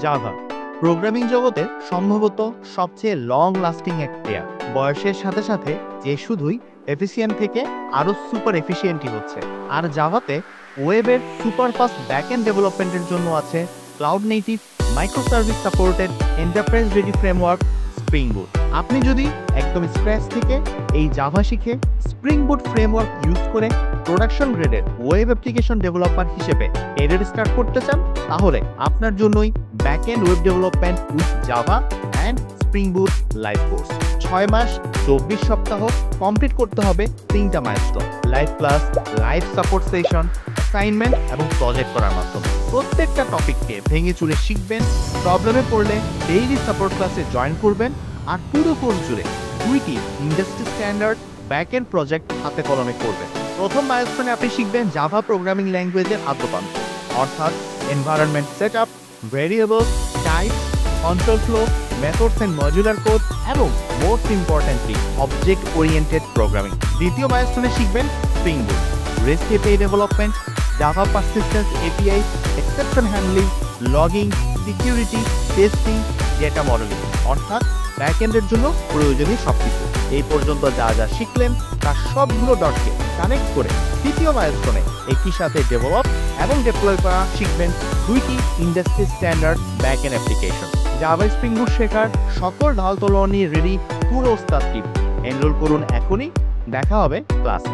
Java programming জগতে সম্ভবত সবচেয়ে লং লাস্টিং এক প্লেয়ার। বয়সের সাথে সাথে যে শুধুই এফিসিয়েন্ট থেকে আরো সুপার এফিসিয়েন্টই হচ্ছে। আর জাভাতে ওয়েবের সুপার ফাস্ট ব্যাকএন্ড ডেভেলপমেন্টের জন্য আছে cloud native micro service supported enterprise ready framework Spring Boot. আপনি যদি একদম স্ক্র্যাচ থেকে এই জাভা শিখে স্প্রিং বুট ফ্রেমওয়ার্ক ইউজ করে প্রোডাকশন গ্রেডের ওয়েব অ্যাপ্লিকেশন ডেভেলপার হিসেবে ক্যারিয়ার স্টার্ট করতে চান, তাহলে আপনার জন্যই backend web development with Java and Spring Boot live course. 6 মাস 24 সপ্তাহ কমপ্লিট করতে হবে 3টা milestone, live class, live support session, assignment এবং প্রজেক্ট করার মাধ্যমে প্রত্যেকটা টপিককে ভেঙে চুরে শিখবেন। প্রবলেমে পড়লে ডেইলি সাপোর্ট ক্লাসে জয়েন করবেন। আর পুরো কোর্স জুড়ে 2টি ইন্ডাস্ট্রি স্ট্যান্ডার্ড ব্যাকএন্ড প্রজেক্ট হাতে কলমে করবেন। প্রথম মাইলস্টোনে আপনি শিখবেন জাভা প্রোগ্রামিং ল্যাঙ্গুয়েজের আদ্যপান্ত, অর্থাৎ environment setup, variables, type, control flow, methods and modular code এবং most importantly object oriented programming. দ্বিতীয় মাইলস্টোনে শিখবেন Spring Boot, rest API development, Java persistence API, exception handling, logging, security, testing, data modelling, অর্থাৎ ব্যাকএন্ডের জন্য প্রয়োজনীয় সবকিছু। এই পর্যন্ত যা যা শিখলেন তার সবগুলো ডটকে কানেক্ট করে তৃতীয় মাইলস্টোনে একই সাথে ডেভেলপ এবং ডিপ্লয় করা শিখবেন 2টি industry standard backend application. Java Spring Boot শেখার সকল ঢাল তলোয়ার নিয়ে রেডি পুরো ওস্তাদ টিম। এনরোল করুন এখনই, দেখা হবে ক্লাসে।